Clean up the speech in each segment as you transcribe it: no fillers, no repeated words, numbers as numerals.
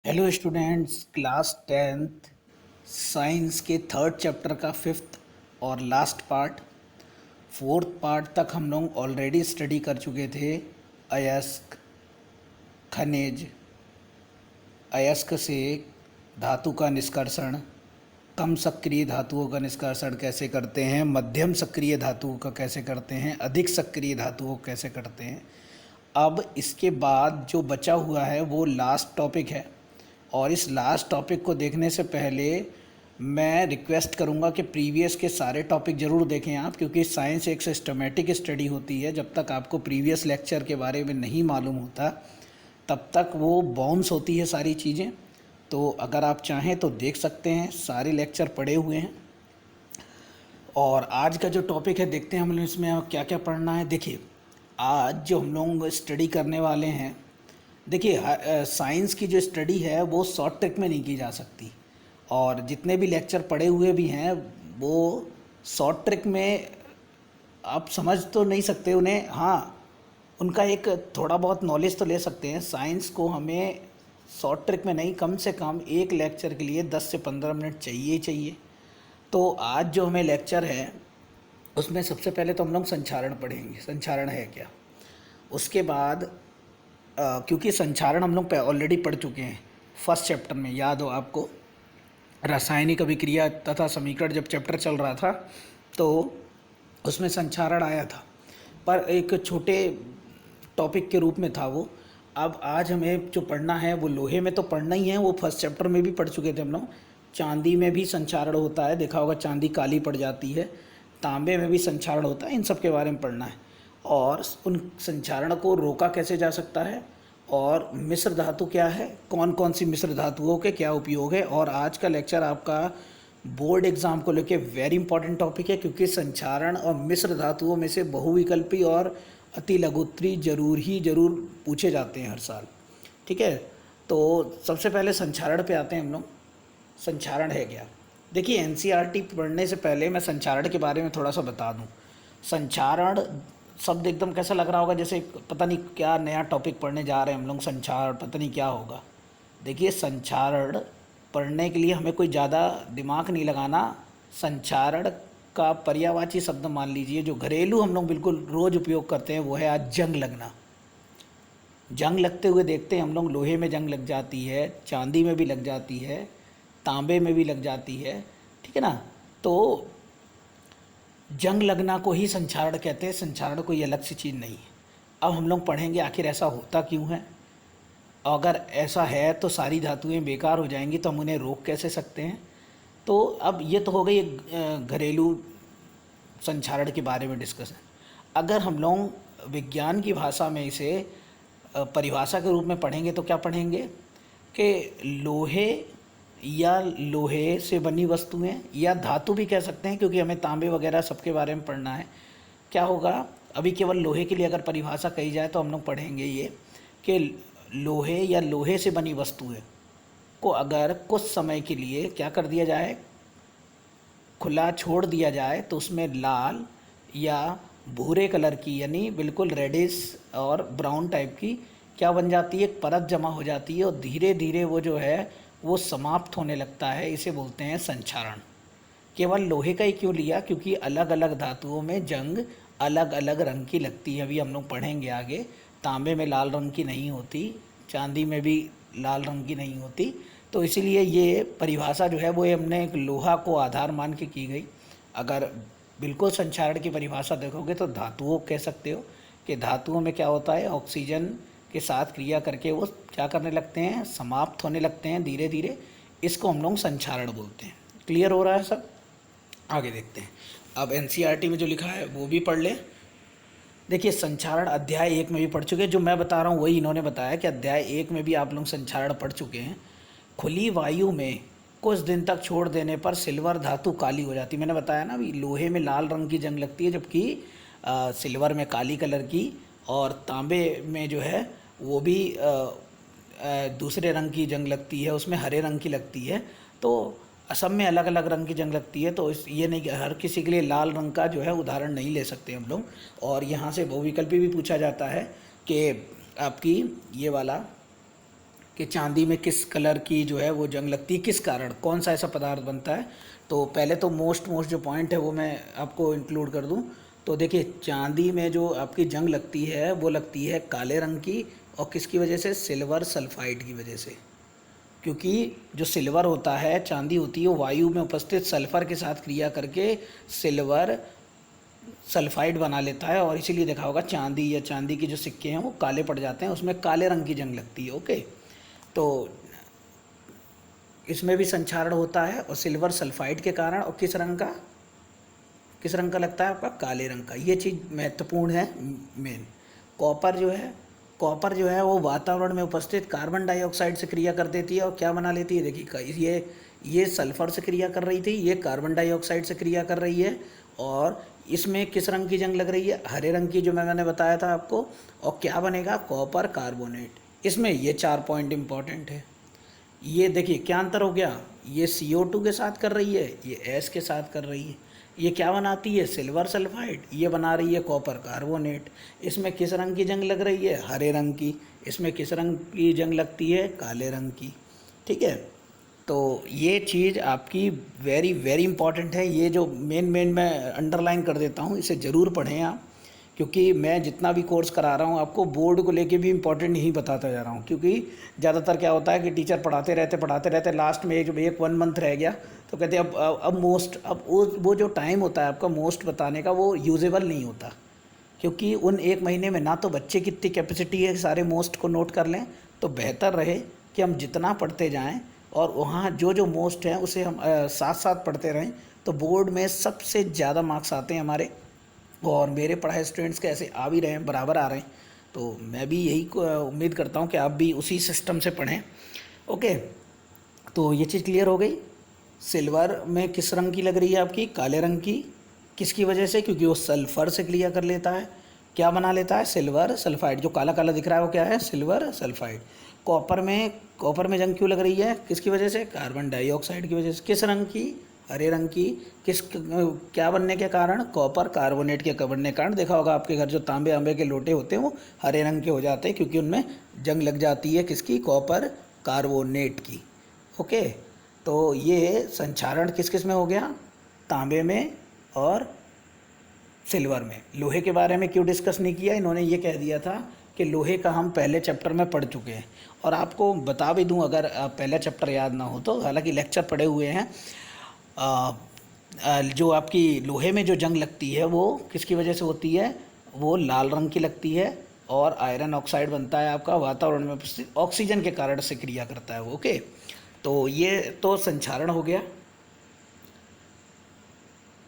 Hello students, class tenth science के third chapter का fifth और लास्ट पार्ट, फोर्थ पार्ट तक हम लोग ऑलरेडी स्टडी कर चुके थे। अयस्क, खनिज, अयस्क से धातु का निष्कर्षण, कम सक्रिय धातुओं का निष्कर्षण कैसे करते हैं, मध्यम सक्रिय धातुओं का कैसे करते हैं, अधिक सक्रिय धातुओं को कैसे करते हैं। अब इसके बाद जो बचा हुआ है वो लास्ट टॉपिक है, और इस लास्ट टॉपिक को देखने से पहले मैं रिक्वेस्ट करूंगा कि प्रीवियस के सारे टॉपिक ज़रूर देखें आप, क्योंकि साइंस एक सिस्टमेटिक स्टडी होती है। जब तक आपको प्रीवियस लेक्चर के बारे में नहीं मालूम होता तब तक वो बाउंस होती है सारी चीज़ें। तो अगर आप चाहें तो देख सकते हैं, सारे लेक्चर पढ़े हुए हैं। और आज का जो टॉपिक है, देखते हैं हम लोग इसमें क्या क्या पढ़ना है। देखिए, आज जो हम लोग स्टडी करने वाले हैं, देखिए साइंस की जो स्टडी है वो शॉर्ट ट्रिक में नहीं की जा सकती, और जितने भी लेक्चर पढ़े हुए भी हैं वो शॉर्ट ट्रिक में आप समझ तो नहीं सकते उन्हें। हाँ, उनका एक थोड़ा बहुत नॉलेज तो ले सकते हैं। साइंस को हमें शॉर्ट ट्रिक में नहीं, कम से कम एक लेक्चर के लिए 10 से 15 मिनट चाहिए ही चाहिए। तो आज जो हमें लेक्चर है उसमें सबसे पहले तो हम लोग संचारण पढ़ेंगे, संचारण है क्या। उसके बाद क्योंकि संचारण हम लोग ऑलरेडी पढ़ चुके हैं फर्स्ट चैप्टर में, याद हो आपको, रासायनिक अभिक्रिया तथा समीकरण जब चैप्टर चल रहा था तो उसमें संचारण आया था, पर एक छोटे टॉपिक के रूप में था वो। अब आज हमें जो पढ़ना है वो लोहे में तो पढ़ना ही है, वो फर्स्ट चैप्टर में भी पढ़ चुके थे हम लोग। चांदी में भी संचारण होता है, देखा होगा, चांदी काली पड़ जाती है। तांबे में भी संचारण होता है, इन सब के बारे में पढ़ना है। और उन संचारण को रोका कैसे जा सकता है, और मिश्र धातु क्या है, कौन कौन सी मिश्र धातुओं के क्या उपयोग है। और आज का लेक्चर आपका बोर्ड एग्ज़ाम को लेके वेरी इंपॉर्टेंट टॉपिक है, क्योंकि संचारण और मिश्र धातुओं में से बहुविकल्पी और अति लघुत्तरी जरूर पूछे जाते हैं हर साल। ठीक है, तो सबसे पहले संचारण पे आते हैं हम लोग। संचारण है क्या। देखिए, एनसीईआरटी पढ़ने से पहले मैं संचारण के बारे में थोड़ा सा बता दूं। संचारण शब्द एकदम कैसा लग रहा होगा, जैसे पता नहीं क्या नया टॉपिक पढ़ने जा रहे हैं हम लोग, संचारण पता नहीं क्या होगा। देखिए, संचारण पढ़ने के लिए हमें कोई ज़्यादा दिमाग नहीं लगाना। संचारण का पर्यायवाची शब्द मान लीजिए, जो घरेलू हम लोग बिल्कुल रोज़ उपयोग करते हैं, वो है आज जंग लगना। जंग लगते हुए देखते हैं हम लोग, लोहे में जंग लग जाती है, चांदी में भी लग जाती है, तांबे में भी लग जाती है। ठीक है ना। तो जंग लगना को ही संचारण कहते हैं, संचारण कोई अलग सी चीज़ नहीं है। अब हम लोग पढ़ेंगे आखिर ऐसा होता क्यों है। अगर ऐसा है तो सारी धातुएं बेकार हो जाएंगी, तो हम उन्हें रोक कैसे सकते हैं। तो अब ये तो हो गई घरेलू संचारण के बारे में डिस्कशन। अगर हम लोग विज्ञान की भाषा में इसे परिभाषा के रूप में पढ़ेंगे तो क्या पढ़ेंगे कि लोहे या लोहे से बनी वस्तुएं, या धातु भी कह सकते हैं, क्योंकि हमें तांबे वगैरह सबके बारे में पढ़ना है। क्या होगा, अभी केवल लोहे के लिए अगर परिभाषा कही जाए तो हम लोग पढ़ेंगे ये कि लोहे या लोहे से बनी वस्तुएं को अगर कुछ समय के लिए क्या कर दिया जाए, खुला छोड़ दिया जाए, तो उसमें लाल या भूरे कलर की, यानी बिल्कुल रेडिश और ब्राउन टाइप की क्या बन जाती है, एक परत जमा हो जाती है, और धीरे धीरे वो जो है वो समाप्त होने लगता है। इसे बोलते हैं संचारण। केवल लोहे का ही क्यों लिया, क्योंकि अलग अलग धातुओं में जंग अलग अलग रंग की लगती है, अभी हम लोग पढ़ेंगे आगे। तांबे में लाल रंग की नहीं होती, चांदी में भी लाल रंग की नहीं होती। तो इसीलिए ये परिभाषा जो है वो हमने एक लोहा को आधार मान के की गई। अगर बिल्कुल संचारण की परिभाषा देखोगे तो धातुओं कह सकते हो कि धातुओं में क्या होता है, ऑक्सीजन के साथ क्रिया करके वो क्या करने लगते हैं, समाप्त होने लगते हैं धीरे धीरे। इसको हम लोग संचारण बोलते हैं। क्लियर हो रहा है सब। आगे देखते हैं। अब एनसीईआरटी में जो लिखा है वो भी पढ़ लें। देखिए, संचारण अध्याय 1 में भी पढ़ चुके हैं। जो मैं बता रहा हूँ वही इन्होंने बताया कि अध्याय 1 में भी आप लोग संचारण पढ़ चुके हैं। खुली वायु में कुछ दिन तक छोड़ देने पर सिल्वर धातु काली हो जाती है। मैंने बताया ना, अभी लोहे में लाल रंग की जंग लगती है, जबकि सिल्वर में काली कलर की, और तांबे में जो है वो भी दूसरे रंग की जंग लगती है, उसमें हरे रंग की लगती है। तो सब में अलग अलग रंग की जंग लगती है। तो ये नहीं कि हर किसी के लिए लाल रंग का जो है उदाहरण नहीं ले सकते हम लोग। और यहाँ से बहुविकल्पी भी पूछा जाता है कि आपकी ये वाला कि चांदी में किस कलर की जो है वो जंग लगती है, किस कारण, कौन सा ऐसा पदार्थ बनता है। तो पहले तो मोस्ट जो पॉइंट है वो मैं आपको इंक्लूड कर दूं। तो देखिए, चांदी में जो आपकी जंग लगती है वो लगती है काले रंग की, और किसकी वजह से, सिल्वर सल्फाइड की वजह से। क्योंकि जो सिल्वर होता है, चांदी होती है, वो वायु में उपस्थित सल्फर के साथ क्रिया करके सिल्वर सल्फाइड बना लेता है, और इसीलिए देखा होगा चांदी या चांदी के जो सिक्के हैं वो काले पड़ जाते हैं, उसमें काले रंग की जंग लगती है। ओके, तो इसमें भी संक्षारण होता है, और सिल्वर सल्फाइड के कारण, और किस रंग का लगता है आपका, काले रंग का। ये चीज़ महत्वपूर्ण है मेन। कॉपर जो है वो वातावरण में उपस्थित कार्बन डाइऑक्साइड से क्रिया कर देती है, और क्या बना लेती है, देखिए ये सल्फर से क्रिया कर रही थी, ये कार्बन डाइऑक्साइड से क्रिया कर रही है, और इसमें किस रंग की जंग लग रही है, हरे रंग की, जो मैंने बताया था आपको। और क्या बनेगा, कॉपर कार्बोनेट। इसमें ये 4 पॉइंट इंपॉर्टेंट है। ये देखिए क्या अंतर हो गया, ये CO2 के साथ कर रही है, ये S के साथ कर रही है। ये क्या बनाती है, सिल्वर सल्फाइड, ये बना रही है कॉपर कार्बोनेट। इसमें किस रंग की जंग लग रही है, हरे रंग की। इसमें किस रंग की जंग लगती है, काले रंग की। ठीक है, तो ये चीज़ आपकी वेरी वेरी इंपॉर्टेंट है। ये जो मेन मैं अंडरलाइन कर देता हूँ, इसे ज़रूर पढ़ें आप, क्योंकि मैं जितना भी कोर्स करा रहा हूँ आपको बोर्ड को लेके भी इम्पोर्टेंट नहीं बताता जा रहा हूँ। क्योंकि ज़्यादातर क्या होता है कि टीचर पढ़ाते रहते लास्ट में एक 1 मंथ रह गया तो कहते हैं अब वो जो टाइम होता है आपका मोस्ट बताने का, वो यूजेबल नहीं होता। क्योंकि उन 1 महीने में ना तो बच्चे की इतनी कैपेसिटी है सारे मोस्ट को नोट कर लें, तो बेहतर रहे कि हम जितना पढ़ते जाएँ और वहाँ जो मोस्ट हैं उसे हम साथ साथ पढ़ते रहें, तो बोर्ड में सबसे ज़्यादा मार्क्स आते हैं हमारे। और मेरे पढ़ाए स्टूडेंट्स के ऐसे आ भी रहे हैं, बराबर आ रहे हैं। तो मैं भी यही उम्मीद करता हूँ कि आप भी उसी सिस्टम से पढ़ें। ओके, तो ये चीज़ क्लियर हो गई। सिल्वर में किस रंग की लग रही है आपकी, काले रंग की। किसकी वजह से, क्योंकि वो सल्फर से क्रिया कर लेता है, क्या बना लेता है, सिल्वर सल्फाइड। जो काला काला दिख रहा है वो क्या है, सिल्वर सल्फाइड। कॉपर में जंग क्यों लग रही है, किसकी वजह से, कार्बन डाइऑक्साइड की वजह से। किस रंग की, हरे रंग की। क्या बनने के कारण, कॉपर कार्बोनेट के बनने के कारण। देखा होगा आपके घर जो तांबे आंबे के लोटे होते हैं वो हरे रंग के हो जाते हैं, क्योंकि उनमें जंग लग जाती है किसकी, कॉपर कार्बोनेट की। ओके, तो ये संक्षारण किस किस में हो गया, तांबे में और सिल्वर में। लोहे के बारे में क्यों डिस्कस नहीं किया, इन्होंने ये कह दिया था कि लोहे का हम पहले चैप्टर में पढ़ चुके हैं। और आपको बता भी दूं, अगर पहला चैप्टर याद ना हो तो, हालांकि लेक्चर पढ़े हुए हैं, जो आपकी लोहे में जो जंग लगती है वो किसकी वजह से होती है, वो लाल रंग की लगती है, और आयरन ऑक्साइड बनता है आपका, वातावरण में उपस्थित ऑक्सीजन के कारण से क्रिया करता है वो। ओके, तो ये तो संक्षारण हो गया।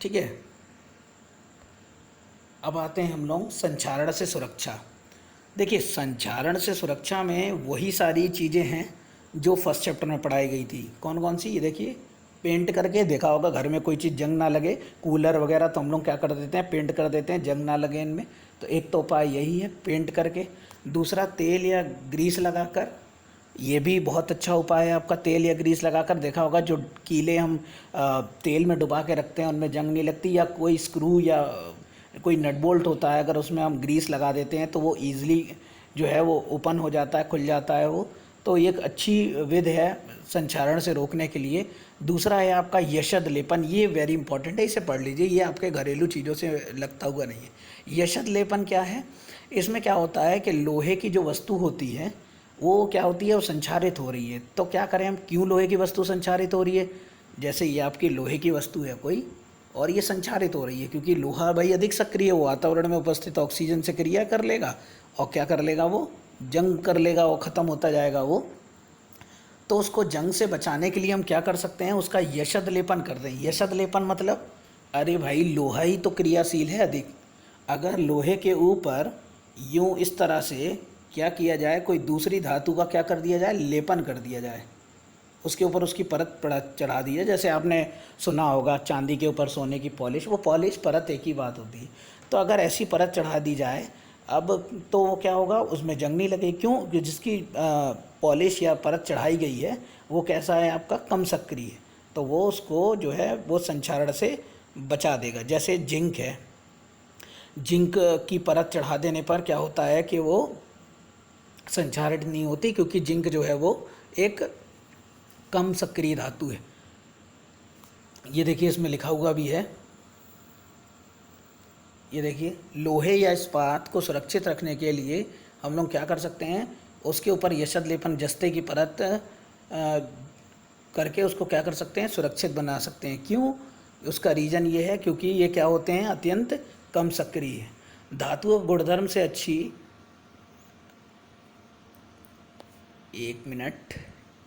ठीक है, अब आते हैं हम लोग संक्षारण से सुरक्षा। देखिए, संक्षारण से सुरक्षा में वही सारी चीज़ें हैं जो फर्स्ट चैप्टर में पढ़ाई गई थी। कौन कौन सी, ये देखिए, पेंट करके, देखा होगा घर में कोई चीज़ जंग ना लगे, कूलर वगैरह, तो हम लोग क्या कर देते हैं, पेंट कर देते हैं, जंग ना लगे इनमें। तो एक तो उपाय यही है, पेंट करके। दूसरा, तेल या ग्रीस लगाकर, ये भी बहुत अच्छा उपाय है आपका, तेल या ग्रीस लगाकर। देखा होगा जो कीले हम तेल में डुबा के रखते हैं उनमें जंग नहीं लगती, या कोई स्क्रू या कोई नट बोल्ट होता है, अगर उसमें हम ग्रीस लगा देते हैं तो वो ईज़िली जो है वो ओपन हो जाता है, खुल जाता है वो। तो ये एक अच्छी विधि है संक्षारण से रोकने के लिए। दूसरा है आपका यशद लेपन, ये वेरी इंपॉर्टेंट है, इसे पढ़ लीजिए, ये आपके घरेलू चीज़ों से लगता हुआ नहीं है। यशद लेपन क्या है, इसमें क्या होता है कि लोहे की जो वस्तु होती है वो क्या होती है, वो संक्षारित हो रही है। तो क्या करें हम, क्यों लोहे की वस्तु संक्षारित हो रही है, जैसे ये आपकी लोहे की वस्तु है कोई, और ये संक्षारित हो रही है, क्योंकि लोहा भाई अधिक सक्रिय, वो वातावरण में उपस्थित ऑक्सीजन से क्रिया कर लेगा, और क्या कर लेगा, वो जंग कर लेगा, वो ख़त्म होता जाएगा वो। तो उसको जंग से बचाने के लिए हम क्या कर सकते हैं, उसका यशद लेपन कर दें। यशद लेपन मतलब, अरे भाई लोहा ही तो क्रियाशील है अधिक, अगर लोहे के ऊपर यूँ इस तरह से क्या किया जाए, कोई दूसरी धातु का क्या कर दिया जाए, लेपन कर दिया जाए, उसके ऊपर उसकी परत चढ़ा दी है। जैसे आपने सुना होगा चांदी के ऊपर सोने की पॉलिश, वो पॉलिश परत एक ही बात होती है। तो अगर ऐसी परत चढ़ा दी जाए अब, तो वो क्या होगा, उसमें जंग नहीं लगेगी। क्यों, जिसकी पॉलिश या परत चढ़ाई गई है वो कैसा है आपका, कम सक्रिय, तो वो उसको जो है वो संक्षारण से बचा देगा। जैसे जिंक है, जिंक की परत चढ़ा देने पर क्या होता है कि वो संक्षारित नहीं होती, क्योंकि जिंक जो है वो एक कम सक्रिय धातु है। ये देखिए इसमें लिखा हुआ भी है, ये देखिए, लोहे या इस्पात को सुरक्षित रखने के लिए हम लोग क्या कर सकते हैं, उसके ऊपर यशद लेपन जस्ते की परत करके उसको क्या कर सकते हैं, सुरक्षित बना सकते हैं। क्यों? उसका रीज़न ये है क्योंकि ये क्या होते हैं, अत्यंत कम सक्रिय है। धातुओं गुणधर्म से अच्छी, एक मिनट,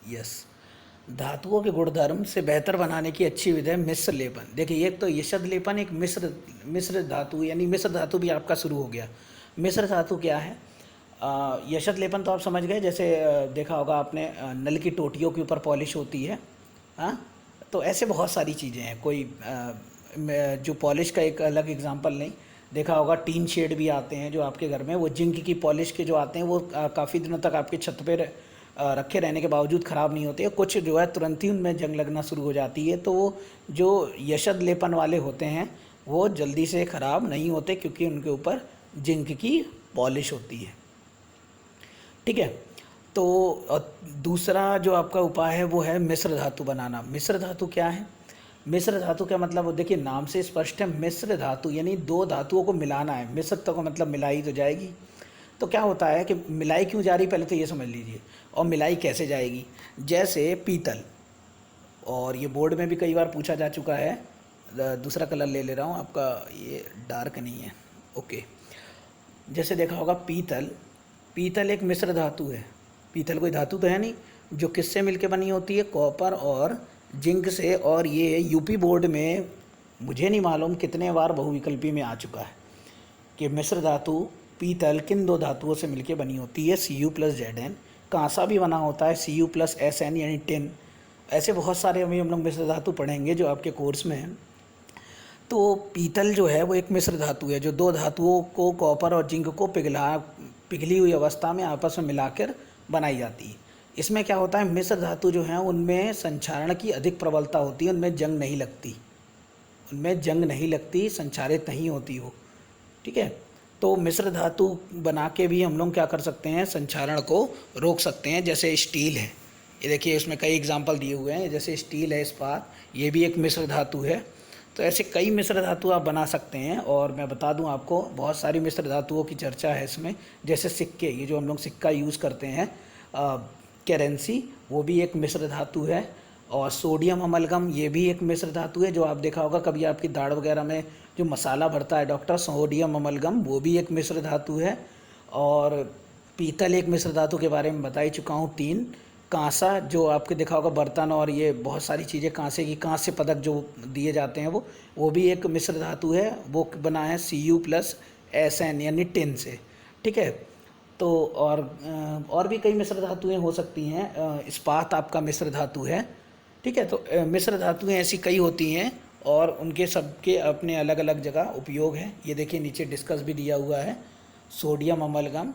यस, धातुओं के गुणधर्म से बेहतर बनाने की अच्छी विधि है मिश्र लेपन। देखिए, एक तो यशद लेपन एक मिश्र धातु, यानी मिश्र धातु भी आपका शुरू हो गया। मिश्र धातु क्या है? यशद लेपन तो आप समझ गए, जैसे देखा होगा आपने, नल की टोटियों के ऊपर पॉलिश होती है। हाँ, तो ऐसे बहुत सारी चीज़ें हैं। कोई जो पॉलिश का एक अलग एग्जांपल नहीं, देखा होगा टीन शेड भी आते हैं जो आपके घर में, वो जिंक की पॉलिश के जो आते हैं, वो काफ़ी दिनों तक आपके छत पे रखे रहने के बावजूद ख़राब नहीं होते। कुछ जो है तुरंत ही उनमें जंग लगना शुरू हो जाती है। तो वो जो यशद लेपन वाले होते हैं वो जल्दी से ख़राब नहीं होते, क्योंकि उनके ऊपर जिंक की पॉलिश होती है। ठीक है। तो दूसरा जो आपका उपाय है वो है मिश्र धातु बनाना। मिश्र धातु क्या है? मिश्र धातु का मतलब, देखिए नाम से स्पष्ट है, मिश्र धातु यानी दो धातुओं को मिलाना है। मिश्र तो का मतलब मिलाई तो जाएगी। तो क्या होता है कि मिलाई क्यों जा रही, पहले तो ये समझ लीजिए, और मिलाई कैसे जाएगी। जैसे पीतल, और ये बोर्ड में भी कई बार पूछा जा चुका है, दूसरा कलर ले ले रहा हूँ आपका, ये डार्क नहीं है, ओके। जैसे देखा होगा पीतल, पीतल एक मिश्र धातु है। पीतल कोई धातु तो है नहीं, जो किससे मिलके बनी होती है, कॉपर और जिंक से। और ये यूपी बोर्ड में मुझे नहीं मालूम कितने बार बहुविकल्पी में आ चुका है कि मिश्र धातु पीतल किन दो धातुओं से मिलके बनी होती है, Cu प्लस Zn। कांसा भी बना होता है Cu प्लस Sn यानी टिन। ऐसे बहुत सारे अभी हम लोग मिश्र धातु पढ़ेंगे जो आपके कोर्स में है। तो पीतल जो है वो एक मिश्र धातु है, जो दो धातुओं को, कॉपर और जिंक को पिघली हुई अवस्था में आपस में मिलाकर बनाई जाती है। इसमें क्या होता है, मिश्र धातु जो है उनमें संक्षारण की अधिक प्रबलता होती है, उनमें जंग नहीं लगती, संक्षारित नहीं होती हो। ठीक है। तो मिश्र धातु बना के भी हम लोग क्या कर सकते हैं, संक्षारण को रोक सकते हैं। जैसे स्टील है, ये देखिए इसमें कई एग्जाम्पल दिए हुए हैं, जैसे स्टील है, इस्पात, ये भी एक मिश्र धातु है। तो ऐसे कई मिश्र धातु आप बना सकते हैं। और मैं बता दूं आपको, बहुत सारी मिश्र धातुओं की चर्चा है इसमें। जैसे सिक्के, ये जो हम लोग सिक्का यूज़ करते हैं, करेंसी, वो भी एक मिश्र धातु है। और सोडियम अमलगम, ये भी एक मिश्र धातु है। जो आप देखा होगा कभी आपकी दाढ़ वगैरह में जो मसाला भरता है डॉक्टर, सोडियम अमलगम, वो भी एक मिश्र धातु है। और पीतल एक मिश्र धातु के बारे में बता ही चुका हूँ। 3, कांसा, जो आपके देखा होगा बर्तन और ये बहुत सारी चीज़ें कांसे की, कांस्य पदक जो दिए जाते हैं, वो भी एक मिश्र धातु है। वो बना है Cu प्लस Sn यानी टिन से। ठीक है। तो और भी कई मिश्र धातुएं हो सकती हैं। इस्पात आपका मिश्र धातु है। ठीक है। तो मिश्र धातुएं ऐसी कई होती हैं और उनके सबके अपने अलग अलग जगह उपयोग हैं। ये देखिए नीचे डिस्कस भी दिया हुआ है। सोडियम अमलगम,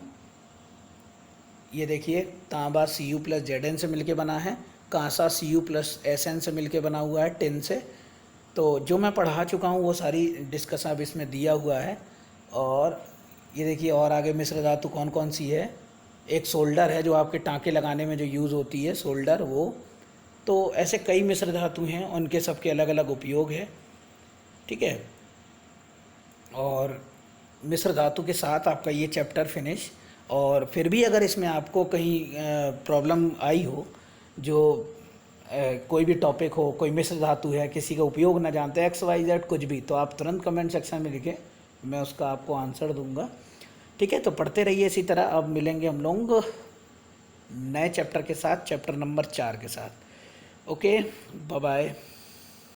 ये देखिए तांबा Cu प्लस Zn से मिलके बना है। कांसा Cu प्लस Sn से मिलके बना हुआ है, टिन से। तो जो मैं पढ़ा चुका हूँ वो सारी डिस्कस अब इसमें दिया हुआ है। और ये देखिए और आगे मिश्र धातु कौन कौन सी है। एक सोल्डर है, जो आपके टाँके लगाने में जो यूज़ होती है, सोल्डर, वो। तो ऐसे कई मिश्र धातु हैं, उनके सबके अलग अलग उपयोग है। ठीक है। और मिश्र धातु के साथ आपका ये चैप्टर फिनिश। और फिर भी अगर इसमें आपको कहीं प्रॉब्लम आई हो, जो कोई भी टॉपिक हो, कोई मिश्र धातु है, किसी का उपयोग ना जानते, XYZ कुछ भी, तो आप तुरंत कमेंट सेक्शन में लिखें, मैं उसका आपको आंसर दूंगा। ठीक है। तो पढ़ते रहिए इसी तरह। अब मिलेंगे हम लोग नए चैप्टर के साथ, चैप्टर नंबर 4 के साथ। Okay, bye bye.